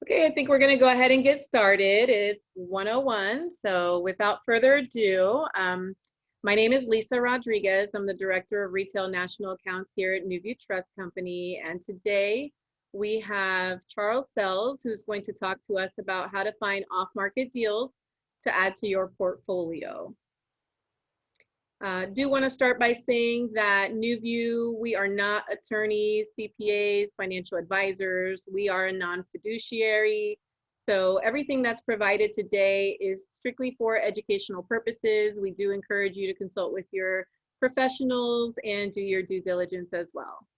Okay, I think we're going to go ahead and get started. It's 1:01, so without further ado, my name is Lisa Rodriguez. I'm the Director of Retail National Accounts here at Newview Trust Company, and today we have Charles Sells, who's going to talk to us about how to find off-market deals to add to your portfolio. Do want to start by saying that Newview, we are not attorneys, CPAs, financial advisors. We are a non-fiduciary. So everything that's provided today is strictly for educational purposes. We do encourage you to consult with your professionals and do your due diligence as well.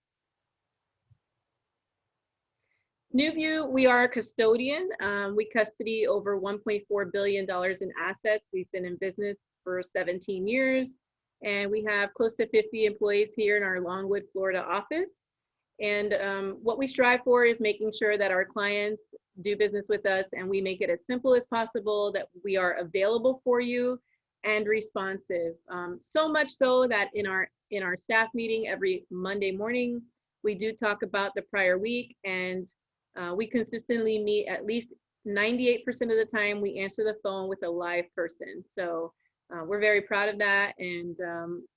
Newview, we are a custodian. We custody over $1.4 billion in assets. We've been in business for 17 years. And we have close to 50 employees here in our Longwood, Florida office. And what we strive for is making sure that our clients do business with us and we make it as simple as possible, that we are available for you and responsive. So much so that in our staff meeting every Monday morning, we do talk about the prior week, and we consistently meet at least 98% of the time. We answer the phone with a live person. So we're very proud of that, and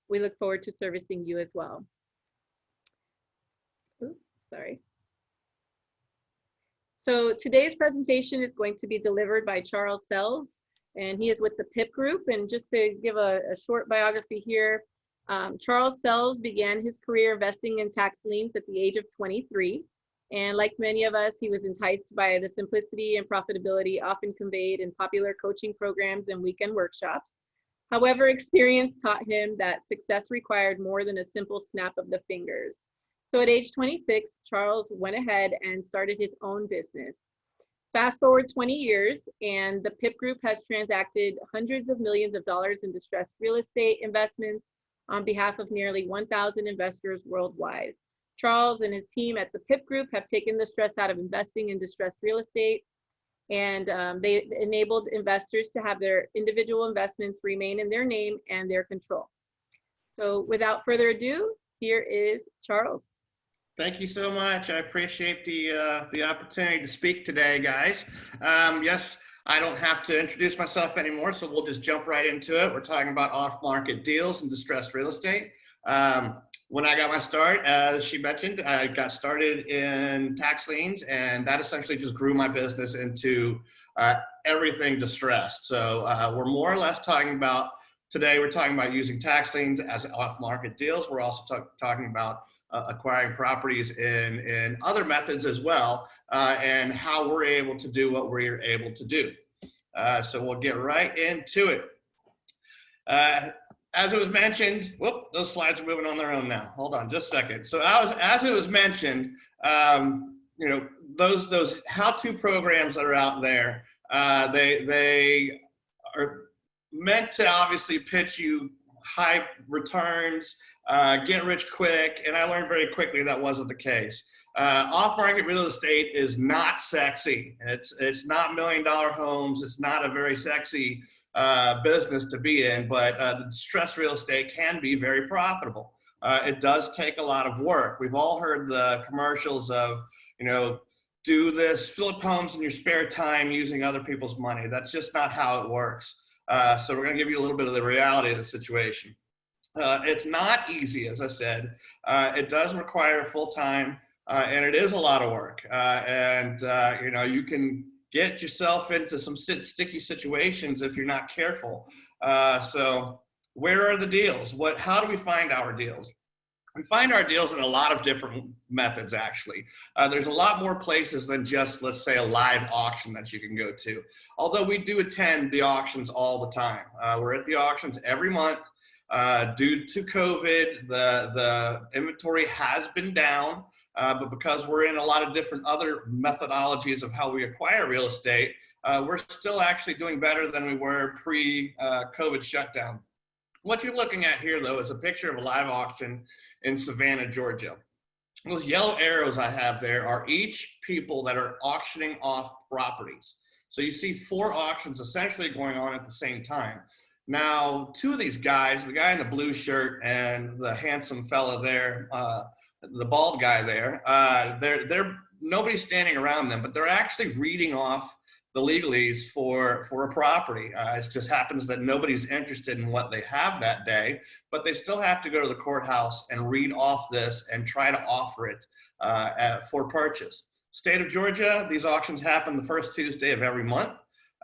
we look forward to servicing you as well. Oops, sorry. So today's presentation is going to be delivered by Charles Sells, and he is with the PIP Group. And just to give a short biography here, Charles Sells began his career investing in tax liens at the age of 23. And like many of us, he was enticed by the simplicity and profitability often conveyed in popular coaching programs and weekend workshops. However, experience taught him that success required more than a simple snap of the fingers. So at age 26, Charles went ahead and started his own business. Fast forward 20 years, and the PIP Group has transacted hundreds of millions of dollars in distressed real estate investments on behalf of nearly 1,000 investors worldwide. Charles and his team at the PIP Group have taken the stress out of investing in distressed real estate, and they enabled investors to have their individual investments remain in their name and their control. So without further ado, here is Charles. Thank you so much. I appreciate the opportunity to speak today, guys. Yes, I don't have to introduce myself anymore, so we'll just jump right into it. We're talking about off-market deals and distressed real estate. When I got my start, as she mentioned, I got started in tax liens, and that essentially just grew my business into everything distressed. So we're more or less talking about, today we're talking about using tax liens as off-market deals. We're also talking about acquiring properties in other methods as well, and how we're able to do what we're able to do. So we'll get right into it. As it was mentioned, whoop, those slides are moving on their own now. Hold on just a second. So as it was mentioned, you know, those how-to programs that are out there, they are meant to obviously pitch you high returns, get rich quick, and I learned very quickly that wasn't the case. Off-market real estate is not sexy. It's not $1 million homes. It's not a very sexy business to be in, but the distressed real estate can be very profitable. It does take a lot of work. We've all heard the commercials of, you know, do this, flip homes in your spare time using other people's money. That's just not how it works. So we're going to give you a little bit of the reality of the situation. It's not easy, as I said. It does require full time, and it is a lot of work. You know, you can get yourself into some sticky situations if you're not careful. So where are the deals? How do we find our deals? We find our deals in a lot of different methods, actually. There's a lot more places than just, let's say, a live auction that you can go to. Although we do attend the auctions all the time. We're at the auctions every month. Due to COVID, the inventory has been down. But because we're in a lot of different other methodologies of how we acquire real estate, we're still actually doing better than we were pre-COVID shutdown. What you're looking at here, though, is a picture of a live auction in Savannah, Georgia. Those yellow arrows I have there are each people that are auctioning off properties. So you see 4 auctions essentially going on at the same time. Now, 2 of these guys, the guy in the blue shirt and the handsome fella there, the bald guy there, they're nobody's standing around them, but they're actually reading off the legalese for a property. It just happens that nobody's interested in what they have that day, but they still have to go to the courthouse and read off this and try to offer it for purchase. State of Georgia, these auctions happen the first Tuesday of every month.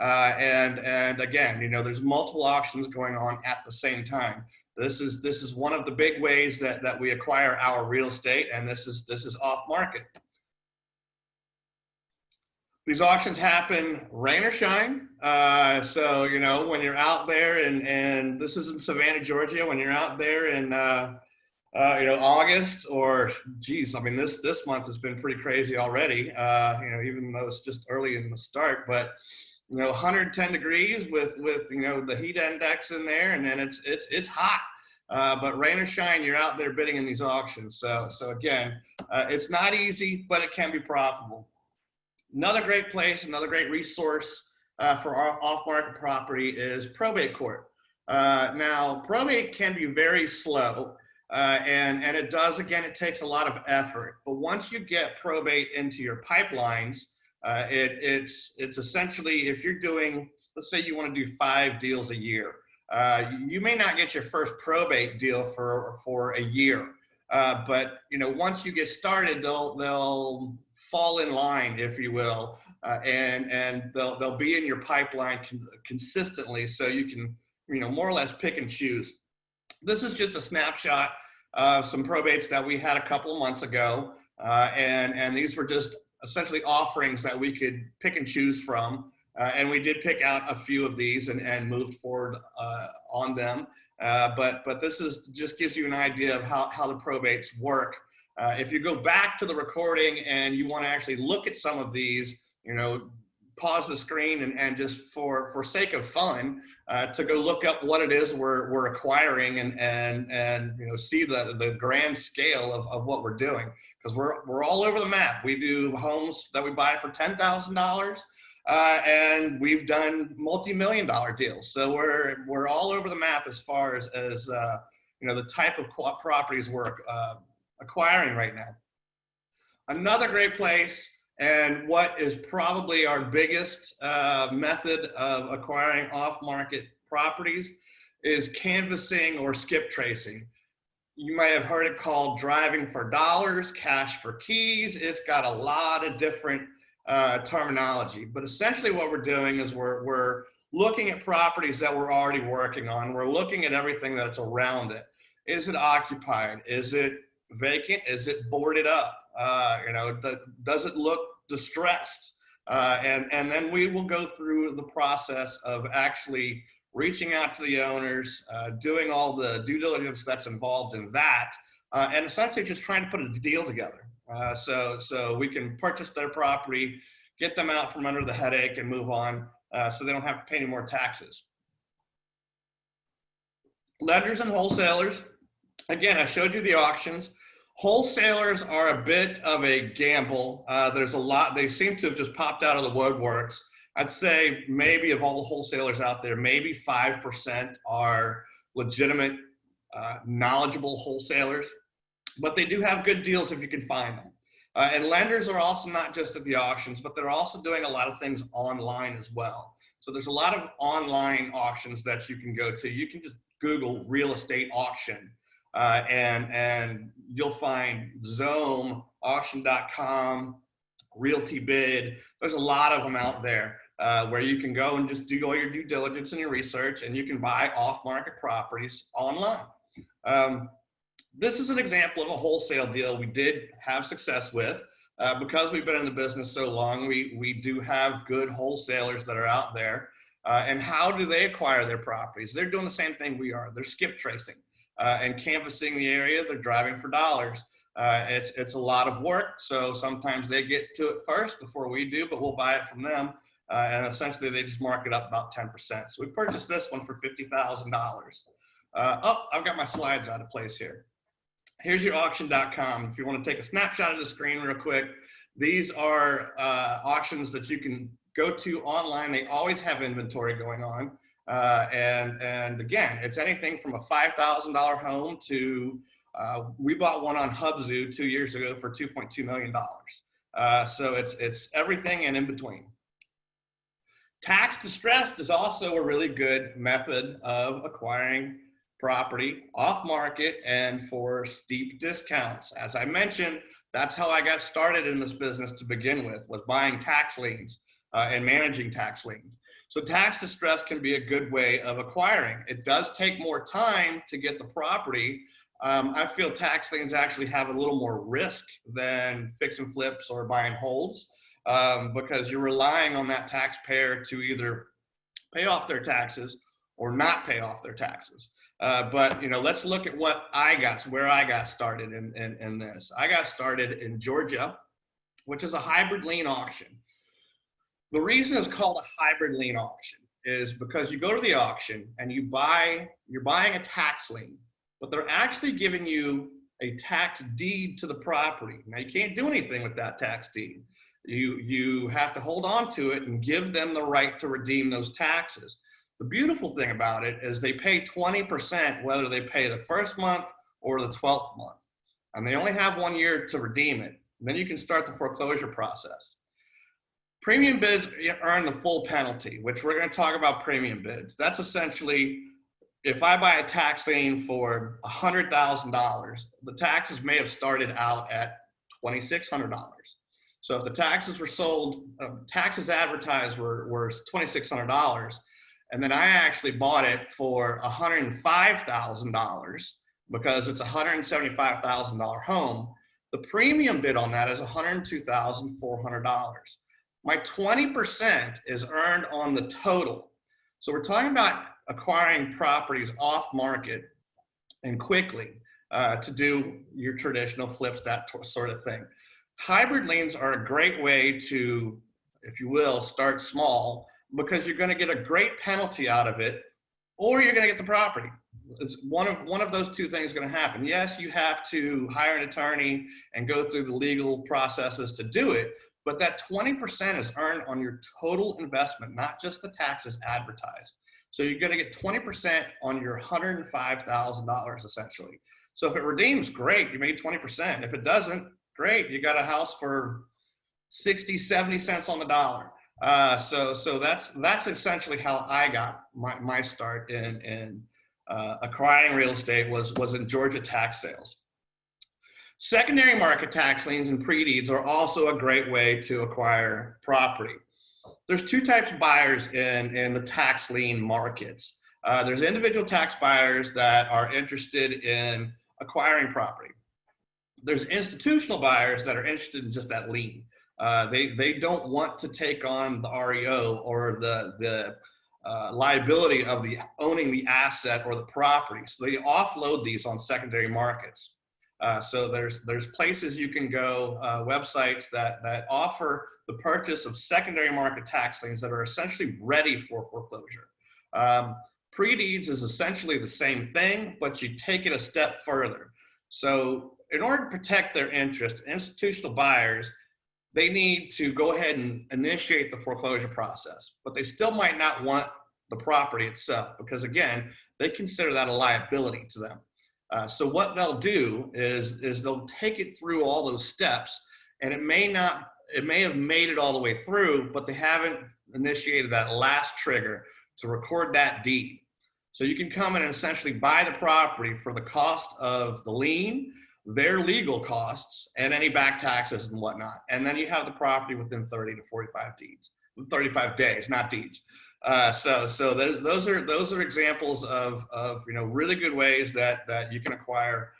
And again, you know, there's multiple auctions going on at the same time. This is one of the big ways that we acquire our real estate, and this is off market. These auctions happen rain or shine. So, you know, when you're out there and this is in Savannah, Georgia, when you're out there in, you know, August or geez, I mean, this month has been pretty crazy already, you know, even though it's just early in the start, but you know, 110 degrees with, you know, the heat index in there, and then it's hot. But rain or shine, you're out there bidding in these auctions. So again, it's not easy, but it can be profitable. Another great place, another great resource for our off-market property is Probate Court. Now, probate can be very slow, and it does, again, it takes a lot of effort. But once you get probate into your pipelines, it's essentially, if you're doing, let's say you want to do 5 deals a year, you may not get your first probate deal for a year, but you know, once you get started, they'll fall in line, if you will, and they'll be in your pipeline consistently, so you can, you know, more or less pick and choose. This is just a snapshot of some probates that we had a couple of months ago, and these were just essentially offerings that we could pick and choose from. And we did pick out a few of these and moved forward on them. But this is just gives you an idea of how the probates work. If you go back to the recording and you want to actually look at some of these, you know, pause the screen and just for sake of fun, to go look up what it is we're acquiring and you know, see the grand scale of what we're doing, because we're all over the map. We do homes that we buy for $10,000, and we've done multi-million-dollar deals. So we're all over the map as far as you know, the type of properties we're acquiring right now. Another great place, and what is probably our biggest method of acquiring off-market properties, is canvassing or skip tracing. You might have heard it called driving for dollars, cash for keys. It's got a lot of different terminology, but essentially what we're doing is we're looking at properties that we're already working on. We're looking at everything that's around it. Is it occupied? Is it vacant? Is it boarded up? You know, does it look distressed? And then we will go through the process of actually reaching out to the owners, doing all the due diligence that's involved in that, and essentially just trying to put a deal together. So we can purchase their property, get them out from under the headache and move on, so they don't have to pay any more taxes. Lenders and wholesalers. Again, I showed you the auctions. Wholesalers are a bit of a gamble. There's a lot, they seem to have just popped out of the woodworks. I'd say maybe of all the wholesalers out there, maybe 5% are legitimate, knowledgeable wholesalers, but they do have good deals if you can find them. And lenders are also not just at the auctions, but they're also doing a lot of things online as well. So there's a lot of online auctions that you can go to. You can just Google real estate auction, and you'll find Zoom, auction.com, Realty Bid. There's a lot of them out there where you can go and just do all your due diligence and your research, and you can buy off-market properties online. This is an example of a wholesale deal we did have success with. Because we've been in the business so long, we do have good wholesalers that are out there. And how do they acquire their properties? They're doing the same thing we are. They're skip tracing and canvassing the area. They're driving for dollars. It's a lot of work, so sometimes they get to it first before we do, but we'll buy it from them. And essentially, they just mark it up about 10%. So we purchased this one for $50,000. Oh, I've got my slides out of place here. Here's your auction.com. If you want to take a snapshot of the screen real quick, these are auctions that you can go to online. They always have inventory going on. And again, it's anything from a $5,000 home to We bought one on Hubzu 2 years ago for $2.2 million. So it's everything and in between. Tax distressed is also a really good method of acquiring property off market and for steep discounts. As I mentioned, that's how I got started in this business to begin with, was buying tax liens and managing tax liens. So tax distress can be a good way of acquiring. It does take more time to get the property. I feel tax liens actually have a little more risk than fix and flips or buy and holds, because you're relying on that taxpayer to either pay off their taxes or not pay off their taxes. But let's look at where I got started in this. I got started in Georgia, which is a hybrid lien auction. The reason it's called a hybrid lien auction is because you go to the auction and you're buying a tax lien, but they're actually giving you a tax deed to the property. Now you can't do anything with that tax deed. You have to hold on to it and give them the right to redeem those taxes. The beautiful thing about it is they pay 20% whether they pay the first month or the 12th month. And they only have 1 year to redeem it. Then you can start the foreclosure process. Premium bids earn the full penalty, which we're going to talk about premium bids. That's essentially, if I buy a tax lien for $100,000, the taxes may have started out at $2,600. So if the taxes were sold, taxes advertised were $2,600, and then I actually bought it for $105,000 because it's a $175,000 home, the premium bid on that is $102,400. My 20% is earned on the total. So we're talking about acquiring properties off market and quickly to do your traditional flips, that sort of thing. Hybrid liens are a great way to, if you will, start small, because you're going to get a great penalty out of it, or you're going to get the property. It's one of those two things going to happen. Yes, you have to hire an attorney and go through the legal processes to do it, but that 20% is earned on your total investment, not just the taxes advertised. So you're going to get 20% on your $105,000 essentially. So if it redeems, great, you made 20%. If it doesn't, great, you got a house for 60, 70 cents on the dollar. So that's essentially how I got my start in acquiring real estate was in Georgia tax sales. Secondary market tax liens and pre-deeds are also a great way to acquire property. There's two types of buyers in the tax lien markets. There's individual tax buyers that are interested in acquiring property. There's institutional buyers that are interested in just that lien. They don't want to take on the REO or the liability of owning the asset or the property. So they offload these on secondary markets. So there's places you can go, websites that offer the purchase of secondary market tax liens that are essentially ready for foreclosure. Pre-deeds is essentially the same thing, but you take it a step further. So in order to protect their interest, institutional buyers, they need to go ahead and initiate the foreclosure process, but they still might not want the property itself because, again, they consider that a liability to them. So what they'll do is they'll take it through all those steps, and it may have made it all the way through, but they haven't initiated that last trigger to record that deed. So you can come in and essentially buy the property for the cost of the lien, their legal costs, and any back taxes and whatnot. And then you have the property within 30 to 35 days, not deeds. So those are examples of really good ways that you can acquire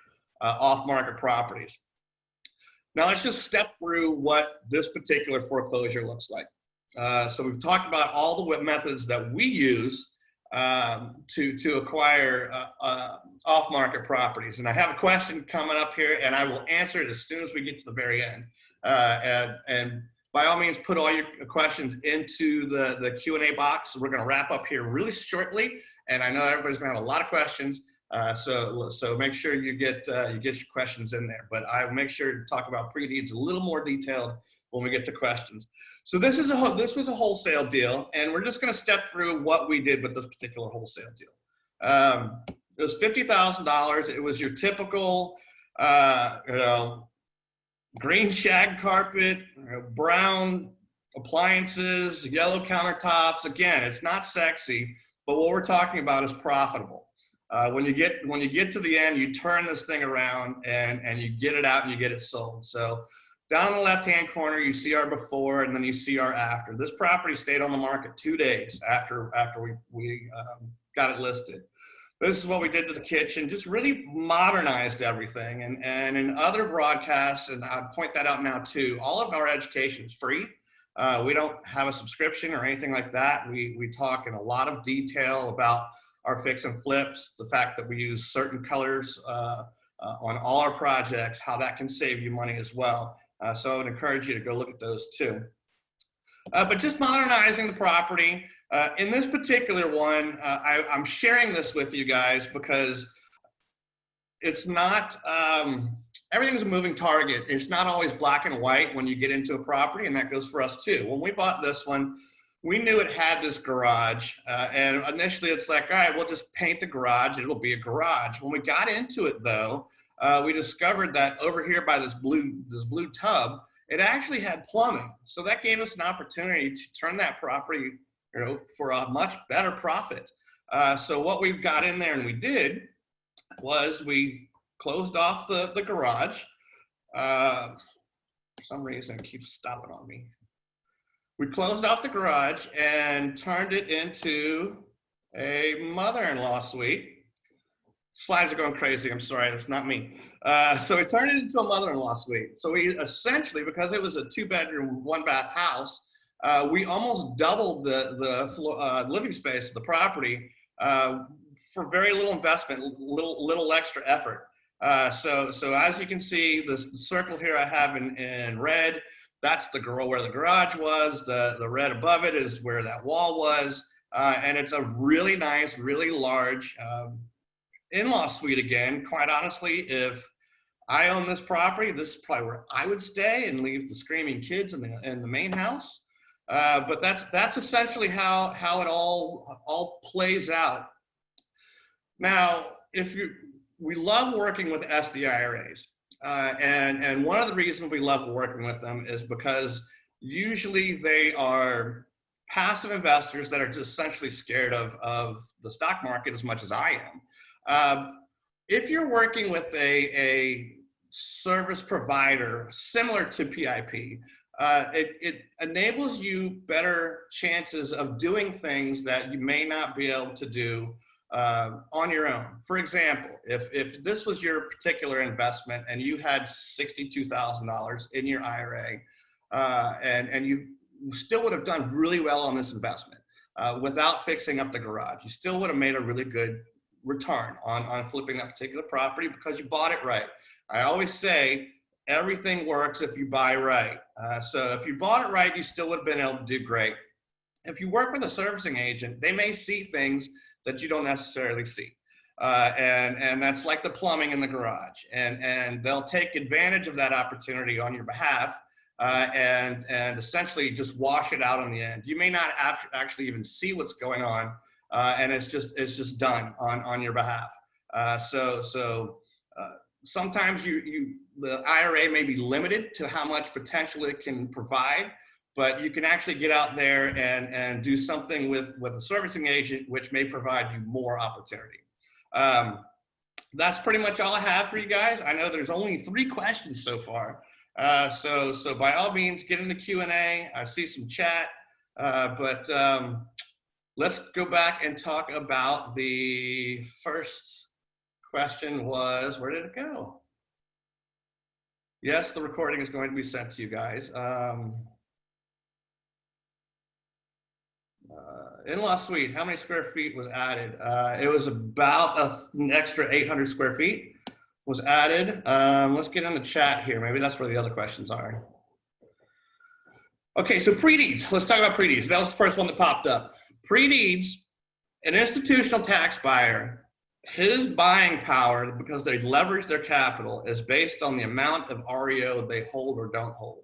off-market properties. Now let's just step through what this particular foreclosure looks like. So we've talked about all the methods that we use to acquire off-market properties. And I have a question coming up here, and I will answer it as soon as we get to the very end. And by all means, put all your questions into the Q&A box. We're going to wrap up here really shortly, and I know everybody's going to have a lot of questions. So make sure you get your questions in there. But I will make sure to talk about pre-deeds a little more detailed when we get to questions. So this was a wholesale deal, and we're just going to step through what we did with this particular wholesale deal. It was $50,000. It was your typical you know, green shag carpet, brown appliances, yellow countertops. Again, it's not sexy, but what we're talking about is profitable. When you get to the end, you turn this thing around and you get it out and you get it sold. So down in the left-hand corner, you see our before and then you see our after. This property stayed on the market 2 days after we got it listed. This is what we did to the kitchen, just really modernized everything. And in other broadcasts, and I'll point that out now too, all of our education is free. We don't have a subscription or anything like that. We talk in a lot of detail about our fix and flips, the fact that we use certain colors on all our projects, how that can save you money as well. So I would encourage you to go look at those too. But just modernizing the property. In this particular one, I'm sharing this with you guys because it's not, everything's a moving target. It's not always black and white when you get into a property, and that goes for us too. When we bought this one, we knew it had this garage, and initially it's like, all right, we'll just paint the garage, and it'll be a garage. When we got into it though, we discovered that over here by this blue tub, it actually had plumbing. So that gave us an opportunity to turn that property, you know, for a much better profit. So what we've got in there and we did was we closed off the garage. For some reason it keeps stopping on me. We closed off the garage and turned it into a mother-in-law suite. Slides are going crazy, I'm sorry, that's not me. So we turned it into a mother-in-law suite. So we essentially, because it was a 2-bedroom, 1-bath house, we almost doubled the living space of the property for very little investment, little extra effort. So as you can see, the circle here I have in red, that's where the garage was. The red above it is where that wall was. And it's a really nice, really large in-law suite again. Quite honestly, if I own this property, this is probably where I would stay and leave the screaming kids in the main house. But that's essentially how it all plays out. Now, we love working with SDIRAs, and one of the reasons we love working with them is because usually they are passive investors that are just essentially scared of the stock market as much as I am. If you're working with a service provider similar to PIP, it enables you better chances of doing things that you may not be able to do on your own. For example, if this was your particular investment and you had $62,000 in your IRA, and you still would have done really well on this investment without fixing up the garage, you still would have made a really good return on flipping that particular property because you bought it right. I always say everything works if you buy right. So if you bought it right, you still would have been able to do great. If you work with a servicing agent, they may see things that you don't necessarily see. And that's like the plumbing in the garage. And they'll take advantage of that opportunity on your behalf and essentially just wash it out on the end. You may not actually even see what's going on, and it's just done on your behalf. Sometimes the IRA may be limited to how much potential it can provide, but you can actually get out there and do something with a servicing agent, which may provide you more opportunity. That's pretty much all I have for you guys. I know there's only 3 questions so far. So by all means, get in the Q&A. I see some chat, but let's go back and talk about the first question was, where did it go? Yes, the recording is going to be sent to you guys. In-law suite, how many square feet was added? It was about an extra 800 square feet was added. Let's get in the chat here. Maybe that's where the other questions are. Okay, so pre-deeds. Let's talk about pre-deeds. That was the first one that popped up. Pre-deeds, an institutional tax buyer, his buying power, because they leverage their capital, is based on the amount of REO they hold or don't hold.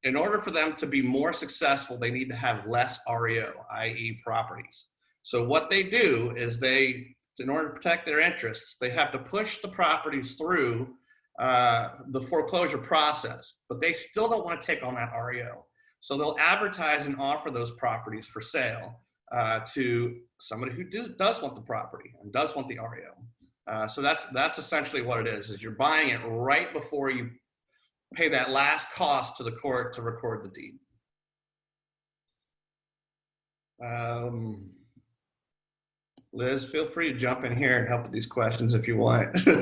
In order for them to be more successful, they need to have less REO, i.e. properties. So what they do is in order to protect their interests, they have to push the properties through the foreclosure process, but they still don't want to take on that REO. So they'll advertise and offer those properties for sale to somebody who does want the property and does want the REO. So that's essentially what it is you're buying it right before you pay that last cost to the court to record the deed. Liz, feel free to jump in here and help with these questions if you want. What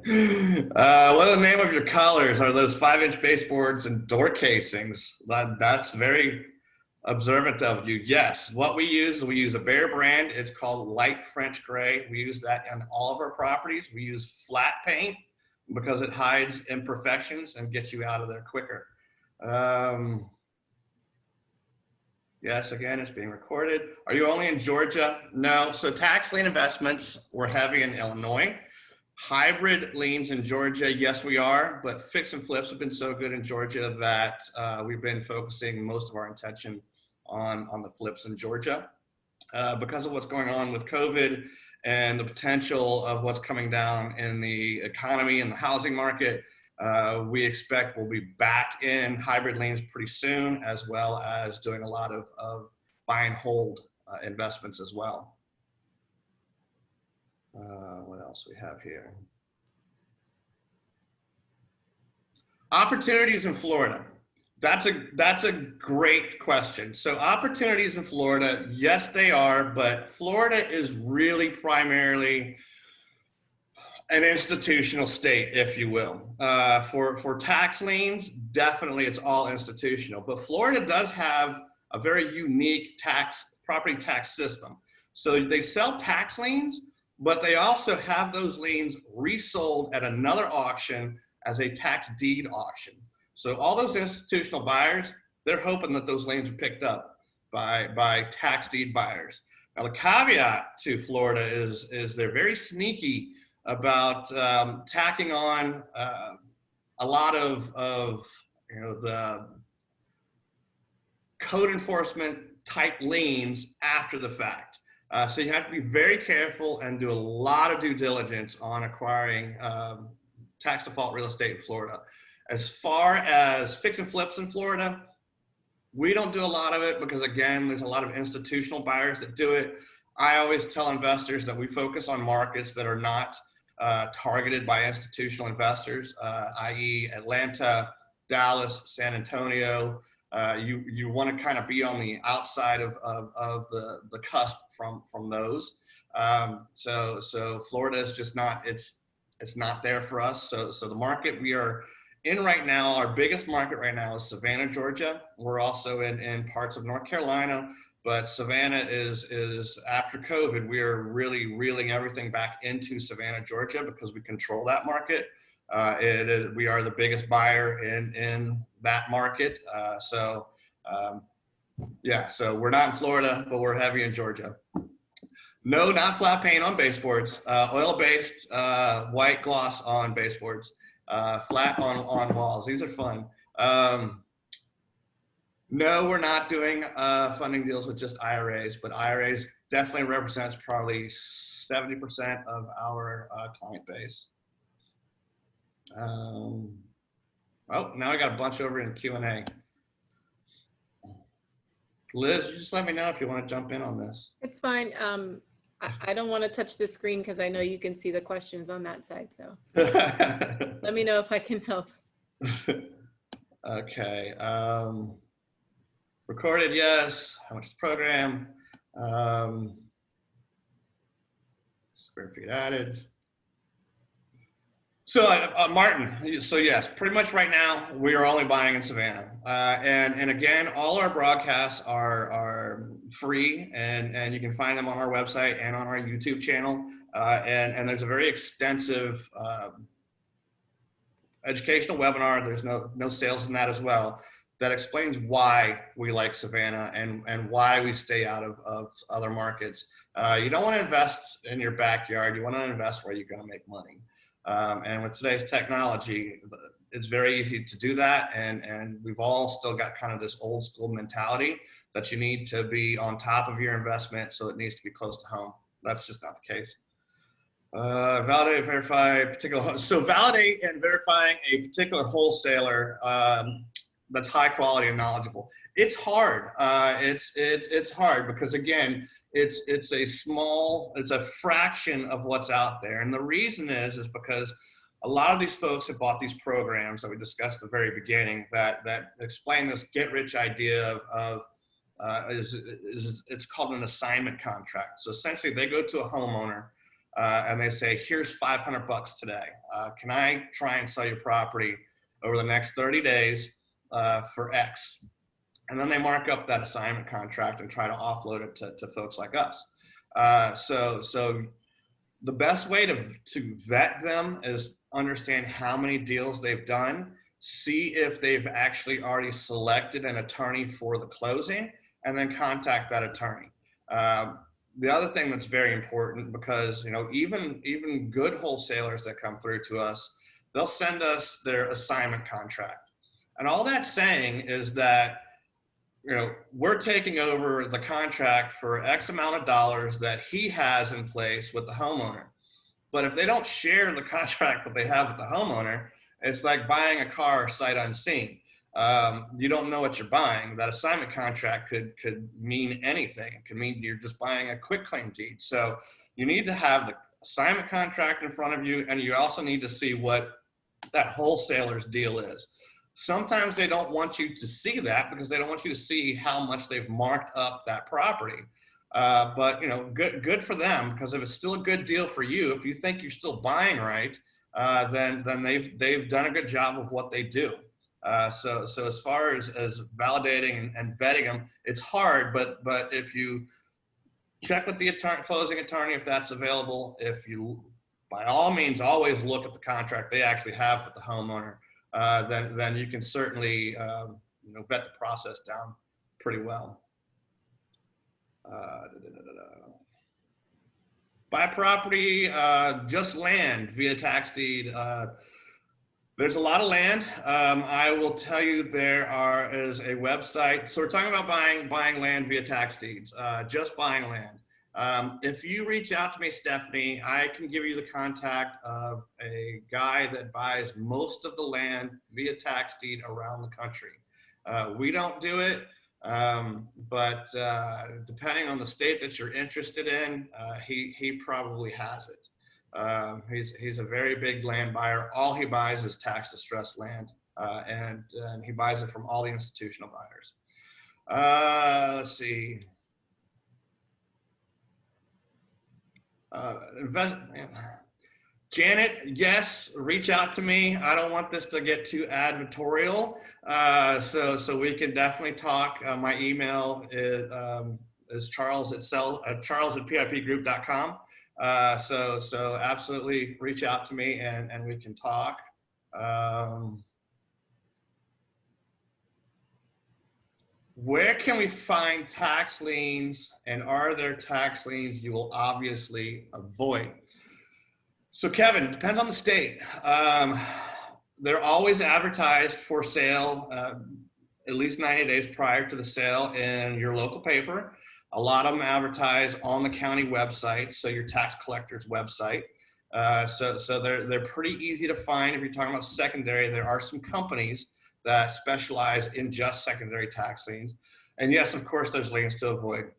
are the name of your colors? Are those 5-inch baseboards and door casings? That's very observant of you. Yes, what we use a Behr brand. It's called light French gray. We use that on all of our properties. We use flat paint because it hides imperfections and gets you out of there quicker. Yes, again, it's being recorded. Are you only in Georgia? No. So tax lien investments, we're heavy in Illinois. Hybrid liens in Georgia, yes, we are. But fix and flips have been so good in Georgia that we've been focusing most of our attention on the flips in Georgia. Because of what's going on with COVID and the potential of what's coming down in the economy and the housing market, we expect we'll be back in hybrid liens pretty soon, as well as doing a lot of buy and hold investments as well. What else we have here? Opportunities in Florida. That's a great question. So opportunities in Florida, yes, they are, but Florida is really primarily an institutional state, if you will. For tax liens, definitely it's all institutional, but Florida does have a very unique property tax system. So they sell tax liens, but they also have those liens resold at another auction as a tax deed auction. So all those institutional buyers, they're hoping that those liens are picked up by tax deed buyers. Now the caveat to Florida is they're very sneaky about tacking on a lot of the code enforcement type liens after the fact. So you have to be very careful and do a lot of due diligence on acquiring tax default real estate in Florida. As far as fix and flips in Florida, we don't do a lot of it because, again, there's a lot of institutional buyers that do it. I always tell investors that we focus on markets that are not targeted by institutional investors, i.e. Atlanta, Dallas, San Antonio. You want to kind of be on the outside of the cusp from those. So Florida is just not, it's not there for us. So the market we are in right now, our biggest market right now is Savannah, Georgia. We're also in parts of North Carolina, but Savannah is after COVID, we are really reeling everything back into Savannah, Georgia, because we control that market. We are the biggest buyer in that market. Yeah, so we're not in Florida, but we're heavy in Georgia. No, not flat paint on baseboards, oil-based white gloss on baseboards. Flat on walls. These are fun. No, we're not doing funding deals with just IRAs, but IRAs definitely represents probably 70% of our client base. Oh, now I got a bunch over in Q&A. Liz, you just let me know if you want to jump in on this. It's fine. I don't want to touch the screen because I know you can see the questions on that side. So let me know if I can help. Okay. Recorded, yes. How much is the program? Square feet added. So Martin, so yes, pretty much right now we are only buying in Savannah. And again, all our broadcasts are free and you can find them on our website and on our YouTube channel. And there's a very extensive educational webinar. There's no sales in that as well. That explains why we like Savannah and why we stay out of other markets. You don't want to invest in your backyard. You want to invest where you're going to make money. And with today's technology, it's very easy to do that. And we've all still got kind of this old school mentality that you need to be on top of your investment. So it needs to be close to home. That's just not the case. Validate, verify particular. So validate and verifying a particular wholesaler that's high quality and knowledgeable. It's hard. It's hard because again, it's a fraction of what's out there, and the reason is because a lot of these folks have bought these programs that we discussed at the very beginning that explain this get rich idea of it's called an assignment contract. So essentially, they go to a homeowner. And they say, here's $500 today. Can I try and sell your property over the next 30 days for X? And then they mark up that assignment contract and try to offload it to folks like us. So the best way to vet them is understand how many deals they've done, see if they've actually already selected an attorney for the closing, and then contact that attorney. The other thing that's very important, because even good wholesalers that come through to us, they'll send us their assignment contract, and all that's saying is that we're taking over the contract for X amount of dollars that he has in place with the homeowner. But if they don't share the contract that they have with the homeowner, it's like buying a car sight unseen. You don't know what you're buying. That assignment contract could mean anything. It could mean you're just buying a quitclaim deed. So you need to have the assignment contract in front of you, and you also need to see what that wholesaler's deal is. Sometimes they don't want you to see that because they don't want you to see how much they've marked up that property. But good for them, because if it's still a good deal for you, if you think you're still buying right, then they've done a good job of what they do. So as far as validating and vetting them, it's hard, but if you check with the closing attorney if that's available, if you by all means always look at the contract they actually have with the homeowner, then you can certainly vet the process down pretty well. Buy property, just land via tax deed. There's a lot of land. I will tell you there is a website. So we're talking about buying land via tax deeds, just buying land. If you reach out to me, Stephanie, I can give you the contact of a guy that buys most of the land via tax deed around the country. We don't do it, but depending on the state that you're interested in, he probably has it. He's a very big land buyer. All he buys is tax distressed land, and he buys it from all the institutional buyers. Let's see. Janet, yes, reach out to me. I don't want this to get too advertorial, so we can definitely talk. My email is charles@pipgroup.com. So absolutely reach out to me and we can talk. Where can we find tax liens, and are there tax liens you will obviously avoid? So Kevin, depends on the state. They're always advertised for sale at least 90 days prior to the sale in your local paper. A lot of them advertise on the county website, so your tax collector's website. So they're pretty easy to find. If you're talking about secondary, there are some companies that specialize in just secondary tax liens. And yes, of course, there's liens to avoid.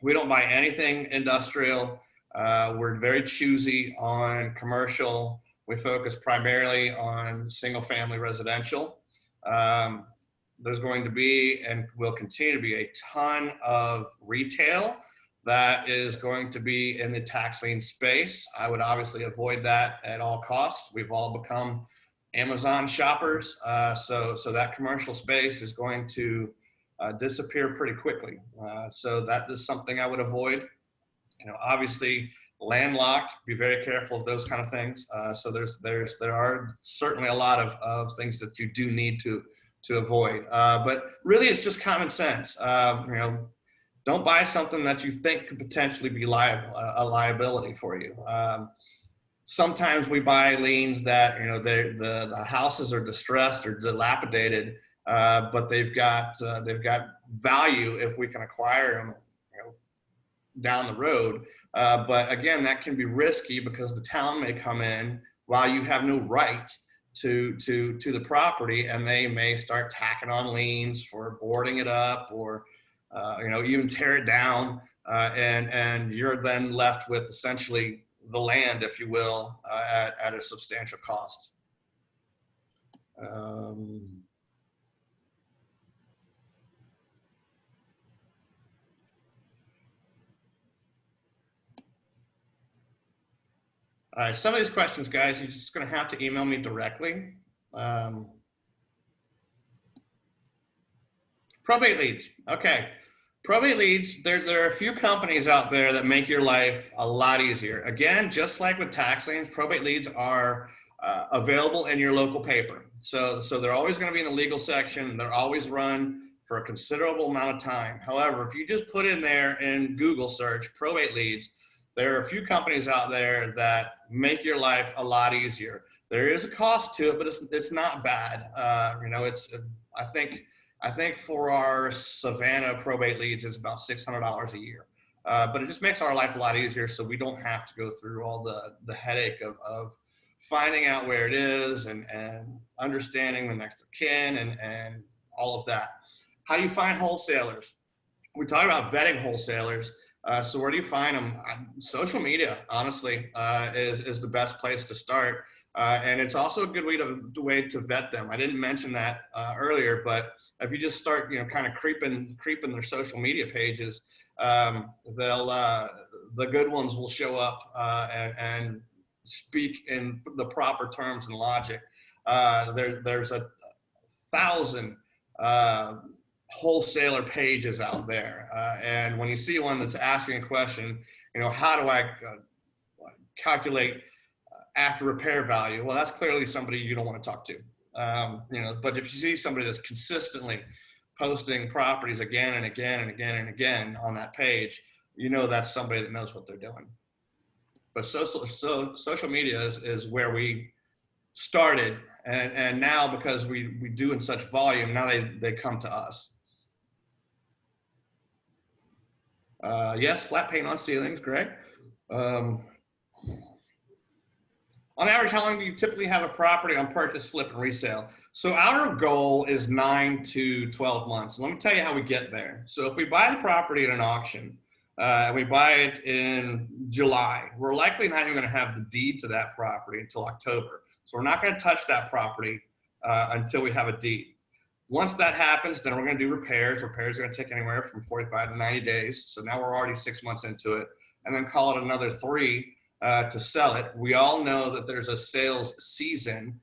We don't buy anything industrial. We're very choosy on commercial. We focus primarily on single family residential. There's going to be, and will continue to be, a ton of retail that is going to be in the tax lien space. I would obviously avoid that at all costs. We've all become Amazon shoppers, so that commercial space is going to disappear pretty quickly. So that is something I would avoid. Obviously landlocked, be very careful of those kind of things. So there are certainly a lot of things that you do need to avoid. But really it's just common sense. Don't buy something that you think could potentially be a liability for you. Sometimes we buy liens that, the houses are distressed or dilapidated, but they've got value if we can acquire them, down the road. But again, that can be risky because the town may come in while you have no right to the property, and they may start tacking on liens for boarding it up, or even tear it down, and you're then left with essentially the land, if you will, at a substantial cost. All right, some of these questions, guys, you're just going to have to email me directly. Probate Leads. Okay. Probate Leads, there are a few companies out there that make your life a lot easier. Again, just like with tax liens, Probate Leads are available in your local paper. So they're always going to be in the legal section. They're always run for a considerable amount of time. However, if you just put in there in Google search Probate Leads, there are a few companies out there that make your life a lot easier. There is a cost to it, but it's not bad. I think for our Savannah Probate Leads, it's about $600 a year. But it just makes our life a lot easier, so we don't have to go through all the headache of finding out where it is and understanding the next of kin and all of that. How do you find wholesalers? We talk about vetting wholesalers. So where do you find them? Social media, honestly, is the best place to start. And it's also a good way to vet them. I didn't mention that earlier, but if you just start, kind of creeping their social media pages, the good ones will show up and speak in the proper terms and logic. There's 1,000 wholesaler pages out there, and when you see one that's asking a question, how do I calculate after repair value? Well, that's clearly somebody you don't want to talk to. But if you see somebody that's consistently posting properties again and again and again and again on that page, that's somebody that knows what they're doing. But social media is where we started, and now because we do in such volume, now they come to us. Yes, flat paint on ceilings, Greg. On average, how long do you typically have a property on purchase, flip, and resale? So our goal is 9 to 12 months. Let me tell you how we get there. So if we buy the property at an auction, and we buy it in July, we're likely not even going to have the deed to that property until October. So we're not going to touch that property until we have a deed. Once that happens, then we're going to do repairs. Repairs are going to take anywhere from 45 to 90 days. So now we're already 6 months into it, and then call it another 3 to sell it. We all know that there's a sales season,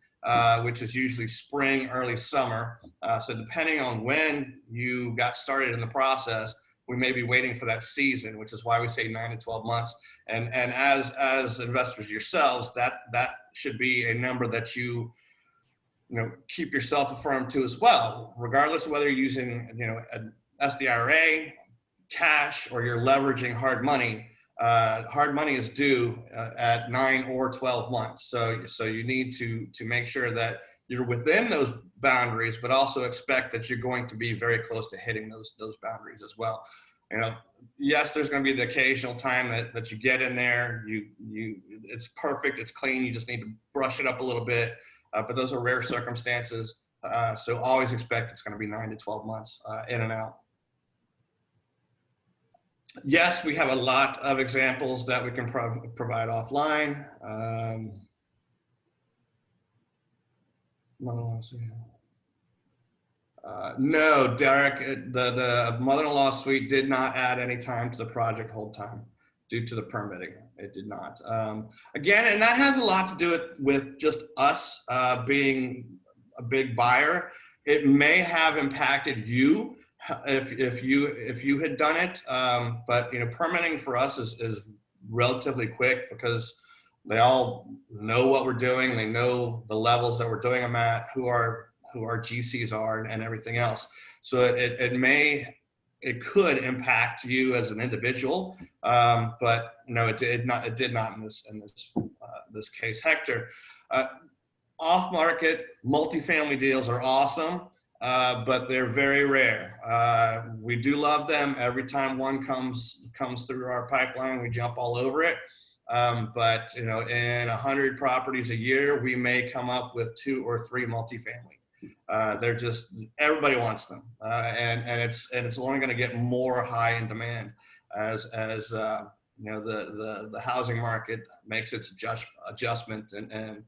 which is usually spring, early summer. So depending on when you got started in the process, we may be waiting for that season, which is why we say 9 to 12 months. And as investors yourselves, that should be a number that you keep yourself affirmed to as well, regardless of whether you're using an SDRA, cash, or you're leveraging hard money. Hard money is due at 9 or 12 months. So you need to make sure that you're within those boundaries, but also expect that you're going to be very close to hitting those boundaries as well. Yes, there's going to be the occasional time that you get in there, it's perfect, it's clean, you just need to brush it up a little bit, but those are rare circumstances. So always expect it's going to be 9 to 12 months in and out. Yes, we have a lot of examples that we can provide offline. No, Derek, the mother-in-law suite did not add any time to the project hold time due to the permitting. It did not. Again, and that has a lot to do with just us being a big buyer. It may have impacted you if you had done it, but permitting for us is relatively quick because they all know what we're doing. They know the levels that we're doing them at, who our GCs are, and everything else. So it could impact you as an individual, but no, it did not in this case. Hector, off-market multifamily deals are awesome. but they're very rare. We do love them. Every time one comes through our pipeline, we jump all over it. But you know, in 100 properties a year, we may come up with 2 or 3 multifamily. They're just, everybody wants them, and it's only going to get more high in demand as you know, the housing market makes its adjustment and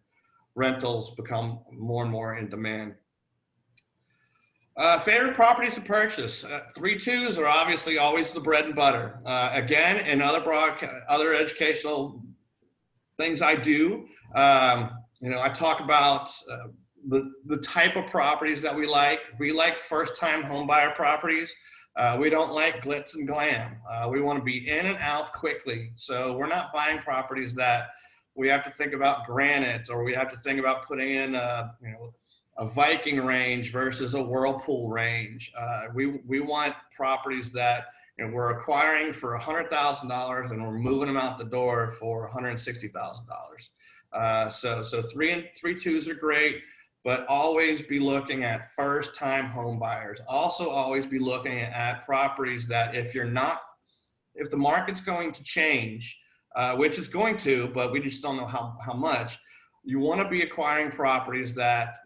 rentals become more and more in demand. Favorite properties to purchase. 3-2s are obviously always the bread and butter. Again, in other educational things I do, you know, I talk about the type of properties that we like. We like first-time homebuyer properties. We don't like glitz and glam. We want to be in and out quickly. So we're not buying properties that we have to think about granite, or we have to think about putting in you know, a Viking range versus a Whirlpool range. We want properties that, you know, we're acquiring for $100,000 and we're moving them out the door for $160,000. So 3-2s are great, but always be looking at first-time home buyers. Also always be looking at properties that if the market's going to change, which it's going to, but we just don't know how much, you want to be acquiring properties that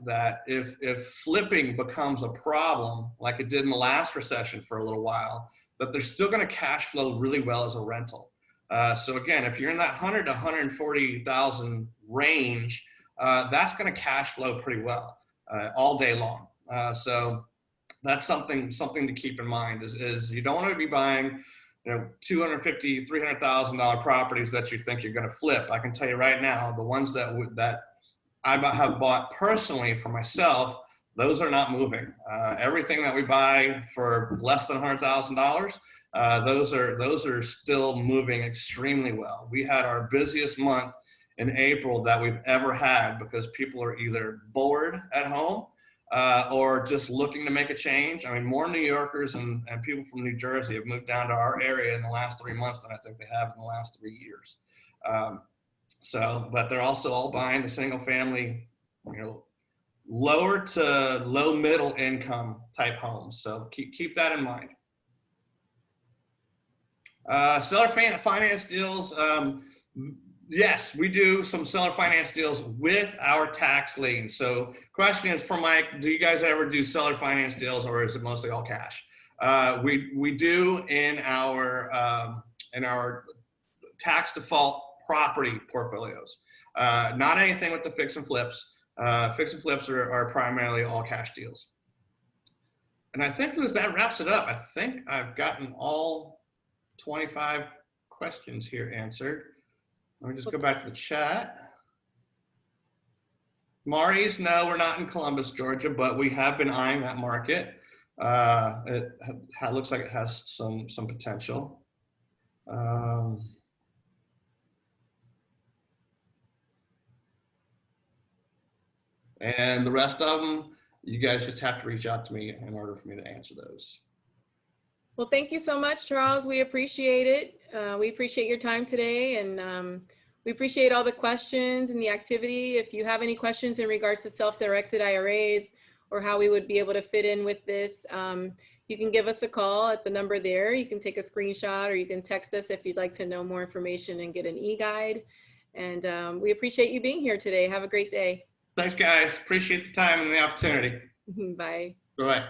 if flipping becomes a problem, like it did in the last recession for a little while, that they're still going to cash flow really well as a rental. So again, if you're in that 100 to 140,000 range, that's going to cash flow pretty well all day long. So that's something to keep in mind is you don't want to be buying, you know, $250,000, $300,000 properties that you think you're going to flip. I can tell you right now, the ones that I have bought personally for myself, those are not moving. Everything that we buy for less than $100,000, those are still moving extremely well. We had our busiest month in April that we've ever had because people are either bored at home or just looking to make a change. I mean, more New Yorkers and people from New Jersey have moved down to our area in the last 3 months than I think they have in the last 3 years. But they're also all buying the single family, you know, lower to low middle income type homes. So keep that in mind. Seller finance deals. Yes, we do some seller finance deals with our tax lien. So question is for Mike, do you guys ever do seller finance deals, or is it mostly all cash? We do in our tax default property portfolios. Not anything with the fix and flips. Fix and flips are primarily all cash deals. And I think that wraps it up. I think I've gotten all 25 questions here answered. Let me just go back to the chat. Mari's, no, we're not in Columbus, Georgia, but we have been eyeing that market. It looks like it has some potential. And the rest of them, you guys just have to reach out to me in order for me to answer those. Well, thank you so much, Charles. We appreciate it. We appreciate your time today, and we appreciate all the questions and the activity. If you have any questions in regards to self-directed IRAs or how we would be able to fit in with this, you can give us a call at the number there. You can take a screenshot, or you can text us if you'd like to know more information and get an e-guide. And we appreciate you being here today. Have a great day. Thanks, guys. Appreciate the time and the opportunity. Bye. Bye-bye.